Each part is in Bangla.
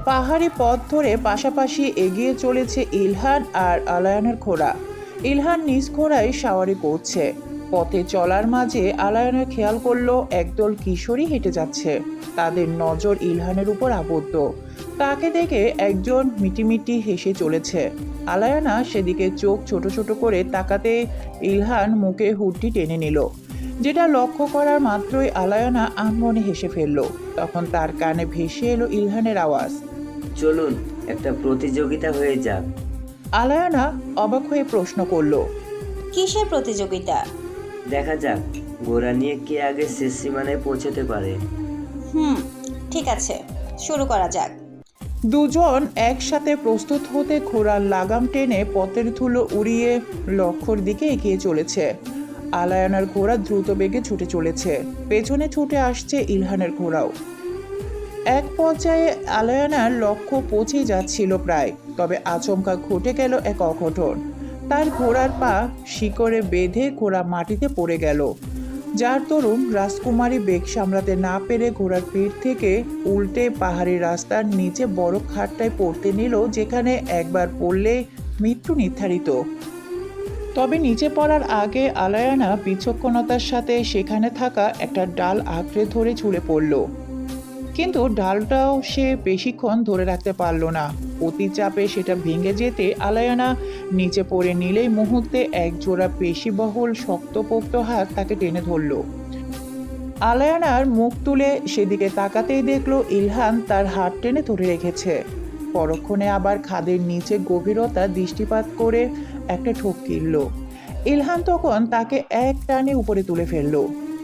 পাহাড়ি পথ ধরে পাশাপাশি এগিয়ে চলেছে ইলহান আর আলায়ানের ঘোড়া। ইলহান নিজ ঘোড়ায় সাওয়ারি করছে। পথে চলার মাঝে আলায়ানের খেয়াল করলো একদল কিশোরী হেঁটে যাচ্ছে। তাদের নজর ইলহানের উপর আবদ্ধ। তাকে দেখে একজন মিটিমিটি হেসে চলেছে। আলায়ানা সেদিকে চোখ ছোট ছোট করে তাকাতে ইলহান মুখে হুডটি টেনে নিল, যেটা লক্ষ্য করার মাত্রই আলায়ানা আনমনে হেসে ফেলল। তখন তার কানে ভেসে এলো ইলহানের আওয়াজ, চলুন একটা প্রতিযোগিতা হয়ে যাক। আলায়ানা অবাক হয়ে প্রশ্ন করল, কিসের প্রতিযোগিতা? দেখা যাক ঘোড়া নিয়ে কে আগে শেষ সীমানায় পৌঁছতে পারে। ঠিক আছে, শুরু করা যাক। দুজন একসাথে প্রস্তুত হতে ঘোড়ার লাগাম টেনে পথের ধুলো উড়িয়ে লক্ষ্যর দিকে এগিয়ে চলেছে। আলায়ানার ঘোড়া দ্রুত বেগে ছুটে চলেছে। পেছনে ছুটে আসছে ইলহানের ঘোড়াও। এক পর্যায়ে আলায়ানার লক্ষ্য পৌঁছে যাচ্ছিল প্রায়, তবে আচমকা ঘটে গেল এক অঘটন। তার ঘোড়ার পা শিকড়ে বেঁধে ঘোড়া মাটিতে পড়ে গেল, যার দরুন রাজকুমারী বেগ সামলাতে না পেরে ঘোড়ার পিঠ থেকে উল্টে পাহাড়ি রাস্তার নিচে বড় খাটটায় পড়তে নিল, যেখানে একবার পড়লে মৃত্যু নির্ধারিত। তবে নিচে পড়ার আগে আলায়ানা বিচক্ষণতার সাথে সেখানে থাকা একটা ডাল আঁকড়ে ধরে ঝুলে পড়ল, কিন্তু ডালটাও সে বেশিক্ষণ ধরে রাখতে পারল না। অতি চাপে সেটা ভেঙে যেতে আলায়ানা নিচে পড়ে নিলেই মুহূর্তে এক জোড়া পেশিবহুল শক্তপোক্ত হাত তাকে টেনে ধরল। আলায়ানার মুখ তুলে সেদিকে তাকাতেই দেখল ইলহান তার হাত টেনে ধরে রেখেছে। পরক্ষণে আবার খাদের নিচে গভীরতা দৃষ্টিপাত করে একটা ঠোক কিনল। ইলহান তখন তাকে এক টানে উপরে তুলে ফেলল।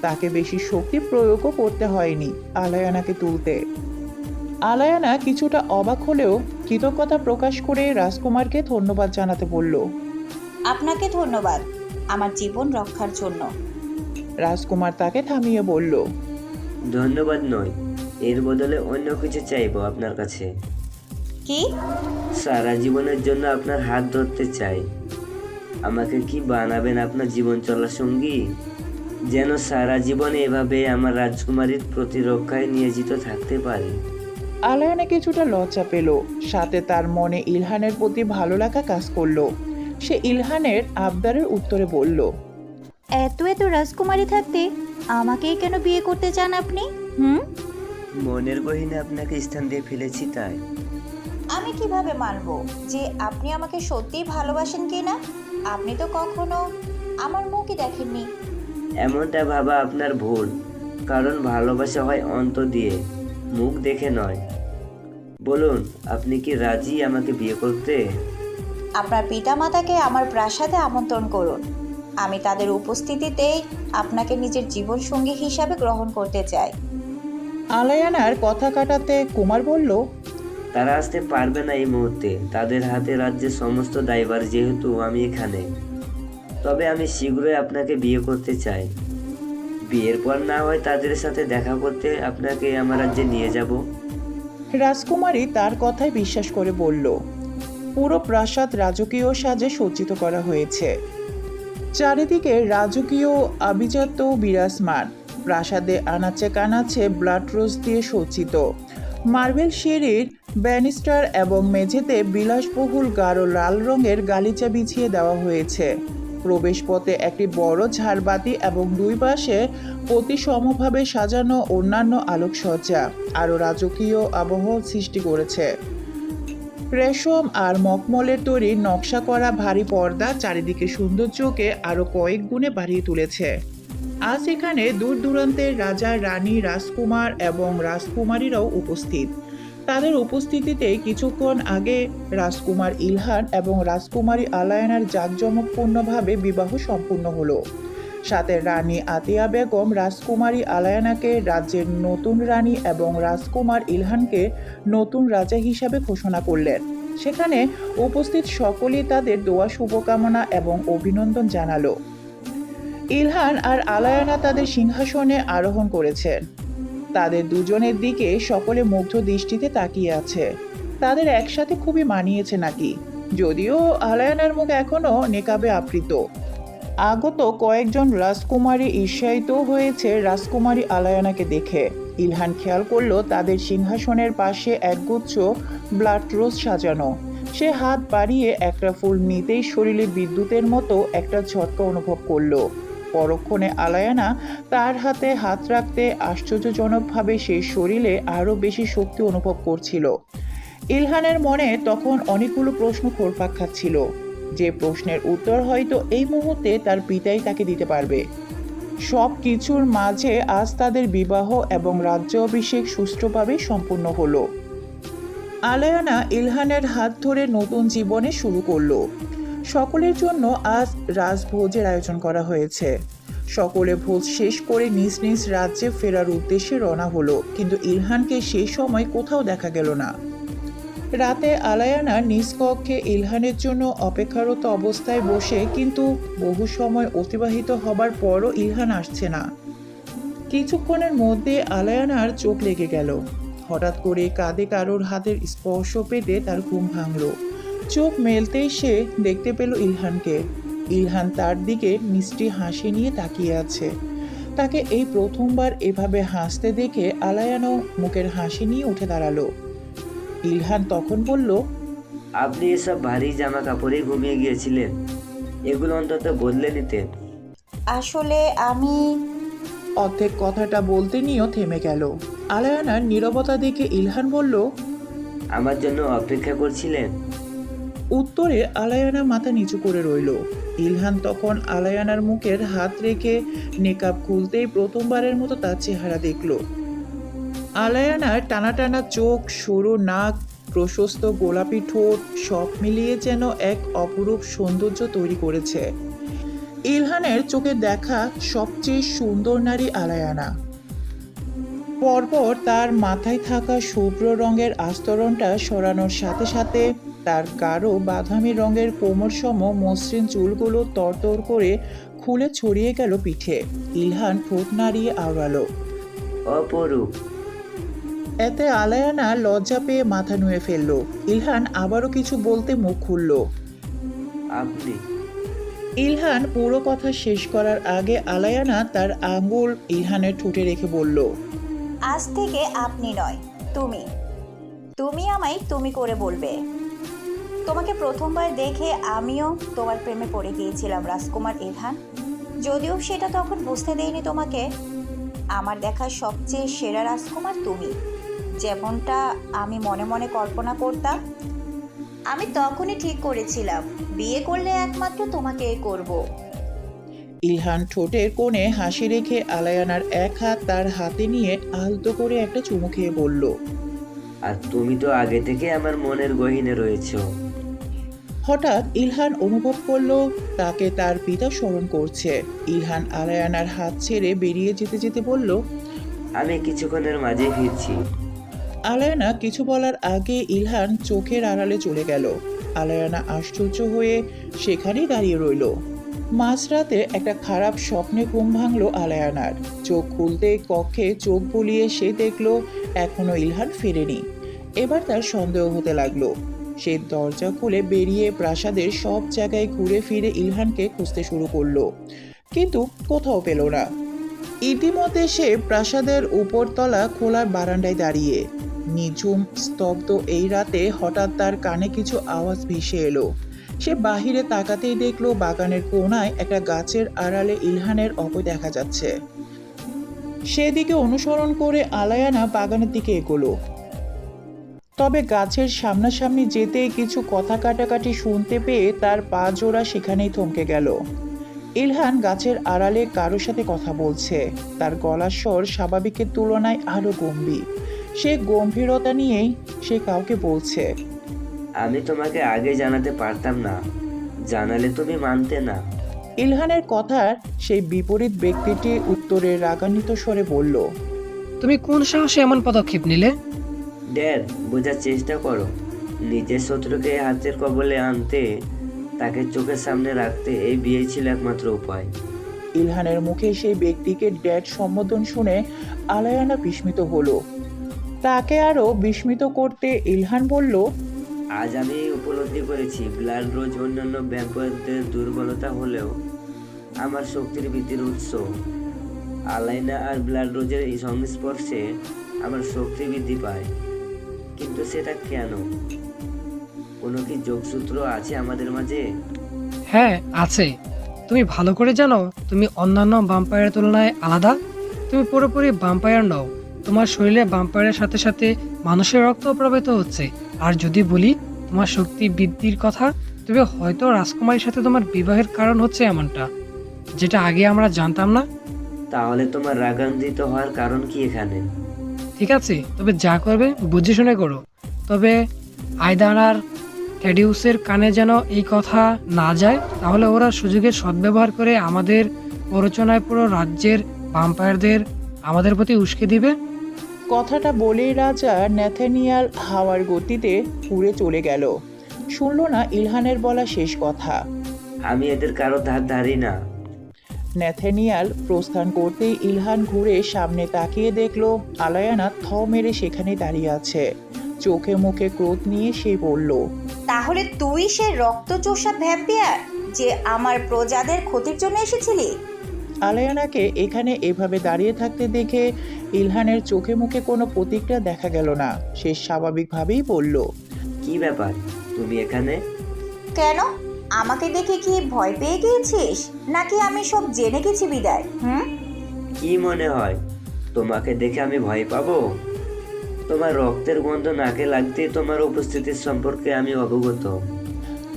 তাকে বেশি শক্তি প্রয়োগও করতে হয়নি আলায়ানাকে তুলতে। আলায়ানা কিছুটা অবাক হলেও কৃতজ্ঞতা প্রকাশ করে রাজকুমারকে ধন্যবাদ জানাতে বলল। আপনাকে ধন্যবাদ আমার জীবন রক্ষার জন্য। রাজকুমার তাকে থামিয়ে বলল, ধন্যবাদ নয়, এর বদলে অন্য কিছু চাইবো আপনার কাছে। কি? সারা জীবনের জন্য আপনার হাত ধরতে চাই। আমাকে কি বানাবেন আপনার জীবন চলার সঙ্গী? যেন সারা জীবনে এভাবে আমার রাজকুমারীর প্রতিরক্ষায় নিয়োজিত থাকতে পারি। আলায়ানা কিছুটা লজ্জা পেল, সাথে তার মনে ইলহানের প্রতি ভালো লাগা কাজ করলো। সে ইলহানের আবদারের উত্তরে বলল, এত রাজকুমারী থাকতে আমাকেই কেন বিয়ে করতে চান আপনি? মনের গহীনে আপনাকে স্থান দিয়ে ফেলেছি তাই। আমি কিভাবে মানব যে আপনি আমাকে সত্যিই ভালোবাসেন কিনা? আপনি তো কখনো আমার মুখই দেখেননি। এমনটা ভাবা আপনার ভুল, কারণ ভালোবাসা হয় অন্তর দিয়ে, মুখ দেখে নয়। বলুন, আপনি কি রাজি আমাকে বিয়ে করতে? আপনার পিতামাতাকে আমার প্রাসাদে আমন্ত্রণ করুন। আমি তাদের উপস্থিতিতেই আপনাকে নিজের জীবনসঙ্গী হিসাবে গ্রহণ করতে চাই। আলায়ানার কথা কাটাতে কুমার বলল, তারা আসতে পারবে না এই মুহূর্তে। তাদের হাতে রাজ্যের সমস্ত দায়ভার যেহেতু আমি এখানে। তবে আমি শীঘ্রই আপনাকে বিয়ে করতে চাই। বিয়ের পর না হয় তাদের সাথে দেখা করতে আপনাকে আমার রাজ্যে নিয়ে যাব। রাজকুমারী তার কথায় বিশ্বাস করে বলল। পুরো প্রাসাদ রাজকীয় সাজে সজ্জিত করা হয়েছে। চারিদিকে রাজকীয় আভিজাত্য বিরাজমান। প্রাসাদে আনাচে কানাচে ব্লাড রোজ দিয়ে সজ্জিত। মার্বেল সিঁড়ির ব্যানিস্টার এবং মেঝেতে বিলাসবহুল গাঢ় লাল রঙের গালিচা বিছিয়ে দেওয়া হয়েছে। প্রবেশপথে একটি বড় ঝাড়বাতি এবং দুই পাশে প্রতিসমভাবে সাজানো অন্যান্য আলোকসজ্জা আরও রাজকীয় আবহ সৃষ্টি করেছে। রেশম আর মখমলের তৈরি নকশা করা ভারী পর্দা চারিদিকে সৌন্দর্যকে আরও কয়েক গুণে বাড়িয়ে তুলেছে। আজ এখানে দূর দূরান্তের রাজা, রানী, রাজকুমার এবং রাজকুমারীরাও উপস্থিত। তাদের উপস্থিতিতে কিছুক্ষণ আগে রাজকুমার ইলহান এবং রাজকুমারী আলায়ানার জাঁকজমকপূর্ণভাবে বিবাহ সম্পূর্ণ হলো। সাথে রানী আতিয়া বেগম রাজকুমারী আলায়ানাকে রাজ্যের নতুন রানী এবং রাজকুমার ইলহানকে নতুন রাজা হিসাবে ঘোষণা করলেন। সেখানে উপস্থিত সকলেই তাদের দোয়া শুভকামনা এবং অভিনন্দন জানালো। ইলহান আর আলায়ানা তাদের সিংহাসনে আরোহণ করেছেন। তাদের দুজনের দিকে সকলে মুগ্ধ দৃষ্টিতে তাকিয়ে আছে। তাদের একসাথে খুবই মানিয়েছে নাকি, যদিও আলায়ানার মুখ এখনো নেকাবে আবৃত। আগত কয়েকজন রাজকুমারী ঈর্ষায়িত হয়েছে রাজকুমারী আলায়ানাকে দেখে। ইলহান খেয়াল করলো তাদের সিংহাসনের পাশে একগুচ্ছ ব্লাড রোজ সাজানো। সে হাত বাড়িয়ে একটা ফুল নিতেই শরীরে বিদ্যুতের মতো একটা ঝটকা অনুভব করলো। পরক্ষণে আলায়ানা তার হাতে হাত রাখতে আশ্চর্যজনকভাবে সেই শরীরে আরও বেশি শক্তি অনুভব করছিল। ইলহানের মনে তখন অনেকগুলো প্রশ্ন ঘুরপাক খাচ্ছিল, যে প্রশ্নের উত্তর হয়তো এই মুহূর্তে তার পিতাই তাকে দিতে পারবে। সব কিছুর মাঝে আজ তাদের বিবাহ এবং রাজ্য অভিষেক সুষ্ঠুভাবে সম্পূর্ণ হলো। আলায়ানা ইলহানের হাত ধরে নতুন জীবনে শুরু করলো। সকলের জন্য আজ রাজভোজের আয়োজন করা হয়েছে। সকলে ভোজ শেষ করে নিজ নিজ রাজ্যে ফেরার উদ্দেশ্যে রওনা হলো, কিন্তু ইলহানকে সেই সময় কোথাও দেখা গেল না। রাতে আলায়ানা নিজ কক্ষে ইলহানের জন্য অপেক্ষারত অবস্থায় বসে, কিন্তু বহু সময় অতিবাহিত হবার পরও ইলহান আসছে না। কিছুক্ষণের মধ্যে আলায়ানার চোখ লেগে গেল। হঠাৎ করে কাঁধে কারোর হাতের স্পর্শ পেতে তার ঘুম ভাঙল। চোখ মেলতেই সে দেখতে পেল ইলহানকে। ইলহান তার দিকে মিষ্টি হাসি নিয়ে তাকিয়ে আছে। তাকে এই প্রথমবার এভাবে হাসতে দেখে আলায়ানা মুখের হাসি নিয়ে উঠে দাঁড়ালো। ইলহান তখন বলল, আপনি এসব ভারী জামা কাপড়েই ঘুমিয়ে গিয়েছিলেন, এগুলো অন্তত বদলে নিতেন। আসলে আমি অর্ধেক কথাটা বলতে নিয়েও থেমে গেল। আলায়ানার নীরবতা দেখে ইলহান বলল, আমার জন্য অপেক্ষা করছিলেন? উত্তরে আলায়ানা মাথা নিচু করে রইল। ইলহান তখন আলায়ানার মুখের হাত রেখে নেকাব খুলতেই প্রথমবারের মতো তার চেহারা দেখল। আলায়ানার টানা টানা চোখ, সরু নাক, প্রশস্ত গোলাপি ঠোঁট সব মিলিয়ে যেন এক অপরূপ সৌন্দর্য তৈরি করেছে। ইলহানের চোখে দেখা সবচেয়ে সুন্দর নারী আলায়ানা। পরপর তার মাথায় থাকা শুভ্র রঙের আস্তরণটা সরানোর সাথে সাথে তার গাঢ় বাদামি রঙের কোমর সম মসৃণ চুলগুলো তরতর করে খুলে ছড়িয়ে গেল পিঠে। ইলহান ঠোঁট নাড়িয়ে আওড়ালো, অপরূপ। এতে আলায়ানা লজ্জা পেয়ে মাথা নুয়ে ফেলল। ইলহান আবারও কিছু বলতে মুখ খুলল। আপনি? ইলহান পুরো কথা শেষ করার আগে আলায়ানা তার আঙ্গুল ইলহানের ঠোঁটে রেখে বলল, আজ থেকে আপনি নয়, তুমি তুমি আমায় তুমি করে বলবে। তোমাকে প্রথমবার দেখে আমিও তোমার প্রেমে পড়ে গিয়েছিলাম রাজকুমার ইলহান, যদিও সেটা তখন বুঝতে দেয়নি তোমাকে। আমার দেখা সবচেয়ে সেরা রাজকুমার তুমি, যেমনটা আমি মনে মনে কল্পনা করতাম। আমি তখনই ঠিক করেছিলাম বিয়ে করলে একমাত্র তোমাকেই করব। ইলহান ঠোঁটের কোণে হাসি রেখে আলায়ানার এক হাত তার হাতে নিয়ে আলতো করে একটা চুমু খেয়ে বলল, আর তুমি তো আগে থেকে আমার মনের গহীনে রয়েছো। হঠাৎ ইলহান অনুভব করলো তাকে তার পিতা স্মরণ করছে। ইলহান আলায়ানার হাত ছেড়ে বেরিয়ে যেতে যেতে বলল, আমি কিছুক্ষণের মাঝে ফিরছি। আলায়ানা কিছু বলার আগে ইলহান চোখের আড়ালে চলে গেল। আলায়ানা আশ্চর্য হয়ে সেখানেই দাঁড়িয়ে রইল। মাঝরাতে একটা খারাপ স্বপ্নে ঘুম ভাঙল আলায়ানার। চোখ খুলতে কক্ষে চোখ বুলিয়ে সে দেখল এখনো ইলহান ফেরেনি। এবার তার সন্দেহ হতে লাগলো। সে দরজা খুলে বেরিয়ে প্রাসাদের সব জায়গায় ঘুরে ফিরে ইলহানকে খুঁজতে শুরু করলো, কিন্তু কোথাও পেল না। ইতিমধ্যে সে প্রাসাদের উপরতলা খোলা বারান্দায় দাঁড়িয়ে। নিঝুম স্তব্ধ এই রাতে হঠাৎ তার কানে কিছু আওয়াজ ভেসে এলো। সে বাহিরে তাকাতেই দেখলো বাগানের কোণায় একটা গাছের আড়ালে ইলহানের অপয় দেখা যাচ্ছে। সেদিকে অনুসরণ করে আলায়ানা বাগানের দিকে এগোলো। তবে গাছের সামনাসামনি যেতেই কিছু কথা কাটাকাটি শুনতে পেয়ে তার পা জোড়া সেখানেই থমকে গেল। ইলহান গাছের আড়ালে কারোর সাথে কথা বলছে। তার গলার স্বর স্বাভাবিকের তুলনায় আরো গম্ভীর। সে গম্ভীরতা নিয়েই সে কাউকে বলছে, আমি তোমাকে আগে জানাতে পারতাম না, জানালে তুমি মানতে না। ইলহানের কথার সেই বিপরীত ব্যক্তিটি উত্তরে রাগান্বিত স্বরে বলল, তুমি কোন সাহসে এমন পদক্ষেপ নিলে? ড্যাড, বোঝার চেষ্টা করো। নিজের শত্রুকে হাতের কবলে আনতে, তাকে চোখের সামনে রাখতে এই বিয়ে ছিল একমাত্র উপায়। ইলহানের মুখে সেই ব্যক্তিকে ড্যাড সম্বোধন শুনে আলায়ানা বিস্মিত হলো। তাকে আরো বিস্মিত করতে ইলহান বলল, আজ আমি উপলব্ধি করেছি ব্লাড রোজ অন্যান্য ব্যাম্পায়ারদের দুর্বলতা হলেও আমার শক্তির বৃদ্ধির উৎস। আলাইনা আর ব্লাড রোজের এই সংস্পর্শে আমার শক্তি বৃদ্ধি পায়। কিন্তু সেটা কেন? কোনো কি যোগসূত্র আছে আমাদের মাঝে? হ্যাঁ আছে। তুমি ভালো করে জানো তুমি অন্যান্য ভাম্পায়ারের তুলনায় আলাদা। তুমি পুরোপুরি ভাম্পায়ার নও। তোমার শরীরে ভাম্পায়ারের সাথে সাথে মানুষের রক্ত প্রবাহিত হচ্ছে। আর যদি বলি তোমার শক্তি বৃদ্ধির কথা, তবে হয়তো রাজকুমারীর সাথে তোমার বিবাহের কারণ হচ্ছে এমনটা, যেটা আগে আমরা জানতাম না। তাহলে তোমার রাগান্বিত হওয়ার কারণ কি এখানে? ঠিক আছে, তবে যা করবে বুঝে শুনে করো। তবে আয়দান আর থ্যাডিউসের কানে যেন এই কথা না যায়, তাহলে ওরা সুযোগের সদ্ব্যবহার করে আমাদের প্ররোচনায় পুরো রাজ্যের ভাম্পায়ারদের আমাদের প্রতি উস্কে দিবে। কথাটা বলেই রাজা ন্যাথানিয়াল হাওয়ার গতিতে উড়ে চলে গেল। শুনল না ইলহানের বলা শেষ কথা। আমি এদের কারো ধার ধারি না। ন্যাথানিয়াল প্রস্থান করতেই ইলহান ঘুরে সামনে তাকিয়ে দেখল আলায়ানা থ মেরে সেখানে দাঁড়িয়ে আছে। চোখে মুখে ক্রোধ নিয়ে সে বলল, তাহলে তুই সে রক্তচোষা ভ্যাম্পিয়ার যে আমার প্রজাদের ক্ষতির জন্য এসেছিলি? আলায়ানাকে এখানে এভাবে দাঁড়িয়ে থাকতে দেখে ইলহানের চোখে মুখে কোনো প্রতিক্রিয়া দেখা গেল না। সে স্বাভাবিকভাবেই বলল, কি ব্যাপার, তুমি এখানে? কেন? আমাকে দেখে কি ভয় পেয়ে গিয়েছিস, নাকি আমি সব জেনে গেছি বিদায়? কি মনে হয় তোমাকে দেখে আমি ভয় পাবো? তোমার রক্তের গন্ধ নাকে লাগতেই তোমার উপস্থিতির সম্পর্কে আমি অবগত।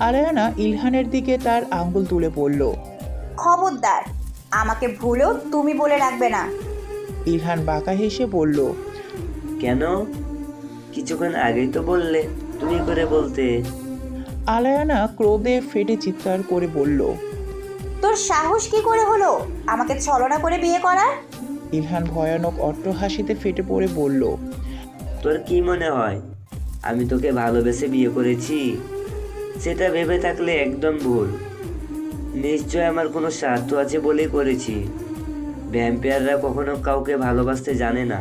আলায়ানা ইলহানের দিকে তার আঙ্গুল তুলে বলল। খবরদার, আমাকে ভুলেও তুমি বলে রাখবে না। ইলহান বাঁকা হেসে বলল, কেন? কিছুক্ষণ আগেই তো বললে তুমি করে বলতে। আলায়ানা ক্রোধে ফেটে চিৎকার করে বলল, তোর সাহস কি করে হলো আমাকে ছলনা করে বিয়ে করার? ইলহান ভয়ানক অট্টহাসিতে ফেটে পড়ে বলল, তোর কি মনে হয় আমি তোকে ভালোবেসে বিয়ে করেছি? সেটা ভেবে থাকলে একদম ভুল। নিশ্চয় আমার কোনো স্বার্থ আছে বলেই করেছি। ভ্যাম্পায়াররা কখনো কাউকে ভালোবাসতে জানে না।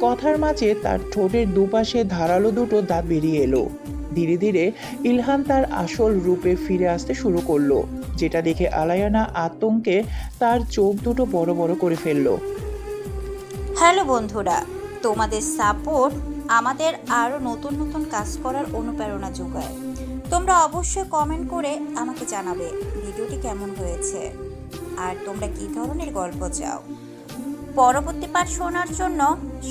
কথার মাঝে তার ঠোঁটের দুপাশে ধারালো দুটো দাঁত বেরিয়ে এলো। ধীরে ধীরে ইলহান তার আসল রূপে ফিরে আসতে শুরু করলো, যেটা দেখে আলায়ানা আতঙ্কে তার চোখ দুটো বড় বড় করে ফেললো। হ্যালো বন্ধুরা, তোমাদের সাপোর্ট আমাদের আরও নতুন নতুন কাজ করার অনুপ্রেরণা যোগায়। তোমরা অবশ্যই কমেন্ট করে আমাকে জানাবে ভিডিওটি কেমন হয়েছে আর তোমরা কী ধরনের গল্প চাও। পরবর্তী পার্ট শোনার জন্য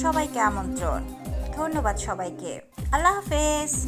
সবাইকে আমন্ত্রণ। ধন্যবাদ সবাইকে। আল্লাহ হাফেজ।